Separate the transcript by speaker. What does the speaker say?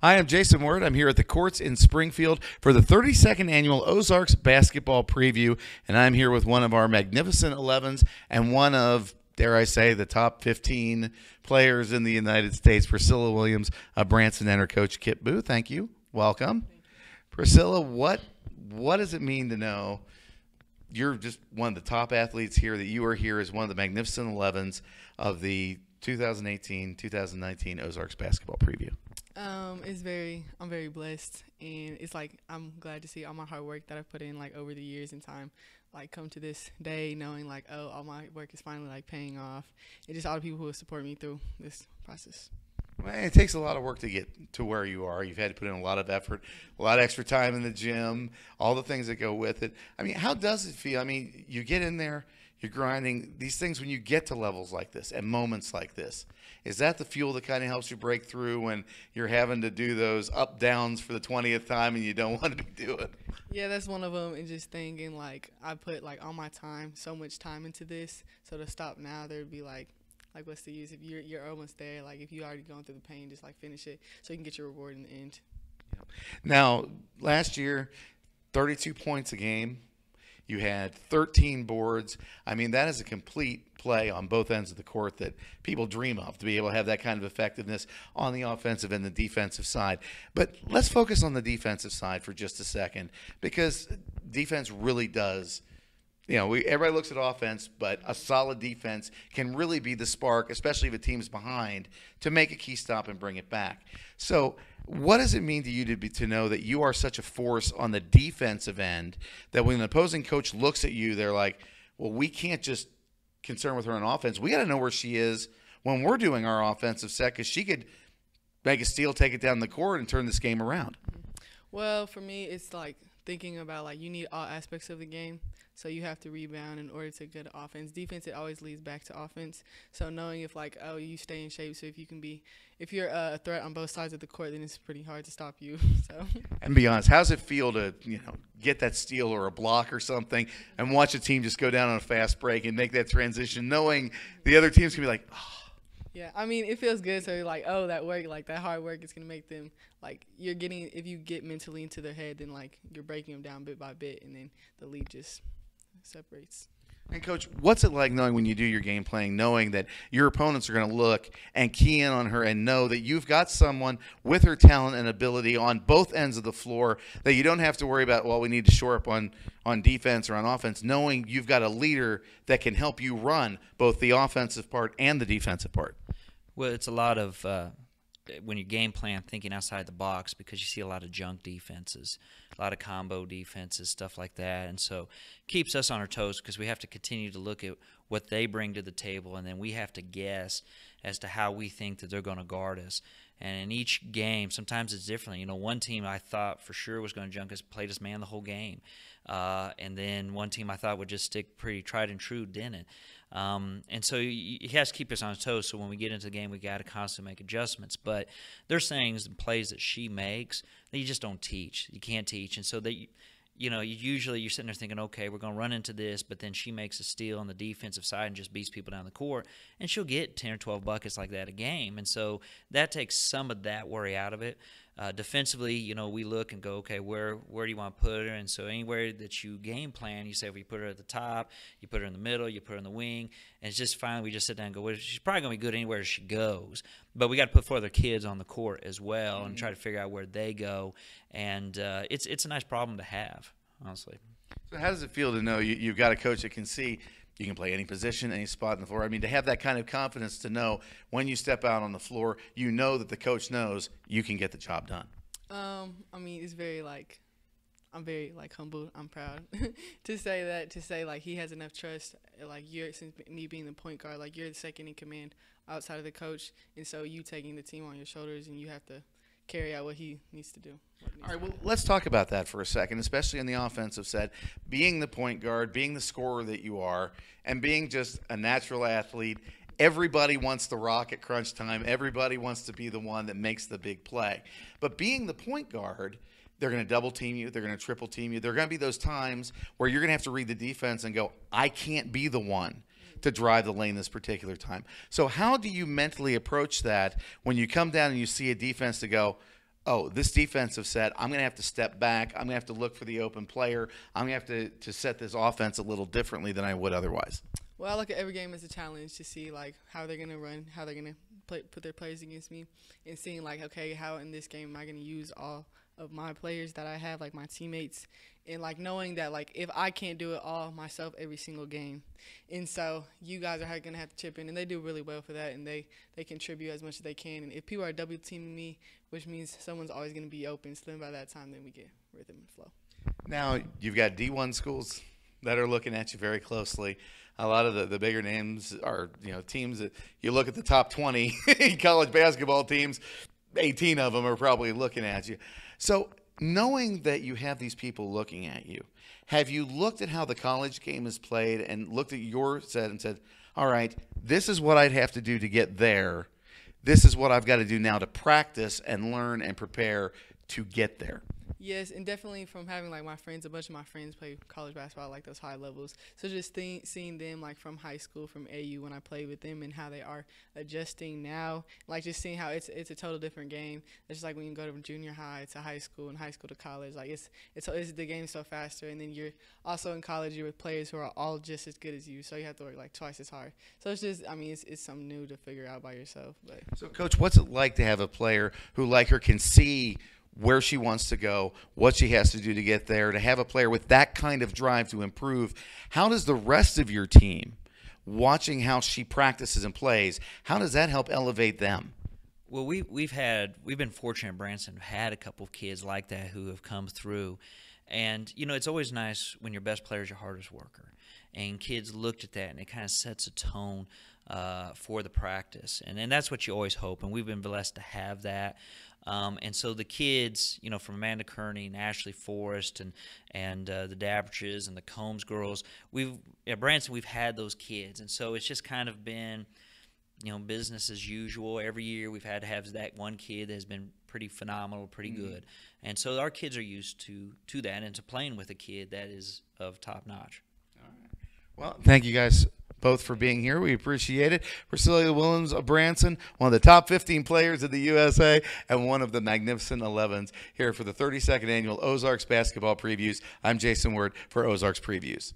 Speaker 1: Hi, I'm Jason Word. I'm here at the courts in Springfield for the 32nd annual Ozarks basketball preview, and I'm here with one of our magnificent 11s and one of, dare I say, the top 15 players in the United States, Priscilla Williams of Branson, and her coach, Kip Booth. Thank you. Welcome. Priscilla, what does it mean to know you're just one of the top athletes here, that you are here as one of the magnificent 11s of the 2018-2019 Ozarks basketball preview?
Speaker 2: I'm very blessed, and it's like I'm glad to see all my hard work that I've put in like over the years and time, like come to this day knowing like, oh, all my work is finally like paying off, and just all the people who have supported me through this process.
Speaker 1: Well, it takes a lot of work to get to where you are. You've had to put in a lot of effort, a lot of extra time in the gym, all the things that go with it. I mean, how does it feel? I mean, you get in there, you're grinding these things when you get to levels like this and moments like this. Is that the fuel that kind of helps you break through when you're having to do those up downs for the 20th time and you don't want to do it?
Speaker 2: Yeah, that's one of them. And just thinking like I put like all my time, so much time into this, so to stop now, there'd be like what's the use if you're almost there? Like if you already gone through the pain, just like finish it so you can get your reward in the end.
Speaker 1: Now, last year, 32 points a game. You had 13 boards. I mean, that is a complete play on both ends of the court that people dream of, to be able to have that kind of effectiveness on the offensive and the defensive side. But let's focus on the defensive side for just a second, because defense really does. You know, everybody looks at offense, but a solid defense can really be the spark, especially if a team's behind, to make a key stop and bring it back. So what does it mean to you to know that you are such a force on the defensive end that when an opposing coach looks at you, they're like, well, we can't just concern with her on offense. We got to know where she is when we're doing our offensive set, because she could make a steal, take it down the court, and turn this game around.
Speaker 2: Well, for me, it's like thinking about like you need all aspects of the game. So you have to rebound in order to get offense. Defense, it always leads back to offense. So knowing if like, oh, you stay in shape. So if you're a threat on both sides of the court, then it's pretty hard to stop you. So.
Speaker 1: And be honest, how's it feel to get that steal or a block or something and watch a team just go down on a fast break and make that transition, knowing the other team's gonna be like, oh.
Speaker 2: Yeah, I mean, it feels good. So you're like, oh, that work, like that hard work is gonna make them like if you get mentally into their head, then like you're breaking them down bit by bit, and then the lead just separates.
Speaker 1: And, Coach, what's it like knowing when you do your game playing, knowing that your opponents are going to look and key in on her and know that you've got someone with her talent and ability on both ends of the floor, that you don't have to worry about, well, we need to shore up on defense or on offense, knowing you've got a leader that can help you run both the offensive part and the defensive part?
Speaker 3: Well, it's a lot of when you game plan, thinking outside the box, because you see a lot of junk defenses, a lot of combo defenses, stuff like that. And so it keeps us on our toes, because we have to continue to look at what they bring to the table, and then we have to guess as to how we think that they're going to guard us. And in each game, sometimes it's different. One team I thought for sure was going to junk us, played us man the whole game. And then one team I thought would just stick pretty tried and true, didn't. And so he has to keep us on his toes. So when we get into the game, we got to constantly make adjustments. But there's things and plays that she makes that you just don't teach. You can't teach. And so usually you're sitting there thinking, okay, we're going to run into this, but then she makes a steal on the defensive side and just beats people down the court, and she'll get 10 or 12 buckets like that a game. And so that takes some of that worry out of it. Defensively, we look and go, okay, where do you want to put her? And so anywhere that you game plan, you say, well, you put her at the top, you put her in the middle, you put her in the wing, and it's just finally we just sit down and go, well, she's probably going to be good anywhere she goes. But we got to put 4 other kids on the court as well and try to figure out where they go. And it's a nice problem to have, honestly.
Speaker 1: So how does it feel to know you've got a coach that can see you can play any position, any spot on the floor? I mean, to have that kind of confidence to know when you step out on the floor, you know that the coach knows you can get the job done.
Speaker 2: I mean, it's very I'm very humble. I'm proud to say like he has enough trust. Like since me being the point guard, like you're the second in command outside of the coach, and so you taking the team on your shoulders, and you have to carry out what he needs to do.
Speaker 1: All right, well, let's talk about that for a second, especially on the offensive side. Being the point guard, being the scorer that you are, and being just a natural athlete, everybody wants the rock at crunch time. Everybody wants to be the one that makes the big play. But being the point guard, they're going to double team you. They're going to triple team you. There are going to be those times where you're going to have to read the defense and go, I can't be the one to drive the lane this particular time. So how do you mentally approach that when you come down and you see a defense to go, oh, this defensive set, I'm going to have to step back. I'm going to have to look for the open player. I'm going to have to set this offense a little differently than I would otherwise?
Speaker 2: Well, I look at every game as a challenge to see like how they're gonna run, how they're gonna put their players against me, and seeing like, okay, how in this game am I gonna use all of my players that I have, like my teammates, and like knowing that like if I can't do it all myself every single game, and so you guys are gonna have to chip in, and they do really well for that, and they contribute as much as they can, and if people are double teaming me, which means someone's always gonna be open, so then by that time then we get rhythm and flow.
Speaker 1: Now, you've got D1 schools that are looking at you very closely. A lot of the bigger names are, teams that you look at the top 20 college basketball teams, 18 of them are probably looking at you. So knowing that you have these people looking at you, have you looked at how the college game is played and looked at your set and said, all right, this is what I'd have to do to get there. This is what I've got to do now to practice and learn and prepare to get there?
Speaker 2: Yes, and definitely from having like my friends, a bunch of my friends play college basketball, like those high levels. So just seeing them like from high school, from AU when I played with them, and how they are adjusting now, like just seeing how it's a total different game. It's just like when you go to junior high to high school and high school to college, like it's the game's so faster, and then you're also in college, you're with players who are all just as good as you, so you have to work like twice as hard. So it's just, I mean, it's something new to figure out by yourself. But
Speaker 1: so, Coach, what's it like to have a player who, like her, can see where she wants to go, what she has to do to get there, to have a player with that kind of drive to improve? How does the rest of your team, watching how she practices and plays, how does that help elevate them?
Speaker 3: Well, we've been fortunate at Branson, had a couple of kids like that who have come through. And, it's always nice when your best player is your hardest worker. And kids looked at that, and it kind of sets a tone for the practice. And that's what you always hope, and we've been blessed to have that. And so the kids, from Amanda Kearney and Ashley Forrest and the Dabridges and the Combs girls, at Branson we've had those kids, and so it's just kind of been, business as usual. Every year we've had to have that one kid that has been pretty phenomenal, pretty good, and so our kids are used to that and to playing with a kid that is of top notch.
Speaker 1: All right. Well, thank you guys both for being here. We appreciate it. Priscilla Williams of Branson, one of the top 15 players of the USA and one of the magnificent 11s here for the 32nd annual Ozarks basketball previews. I'm Jason Word for Ozarks Previews.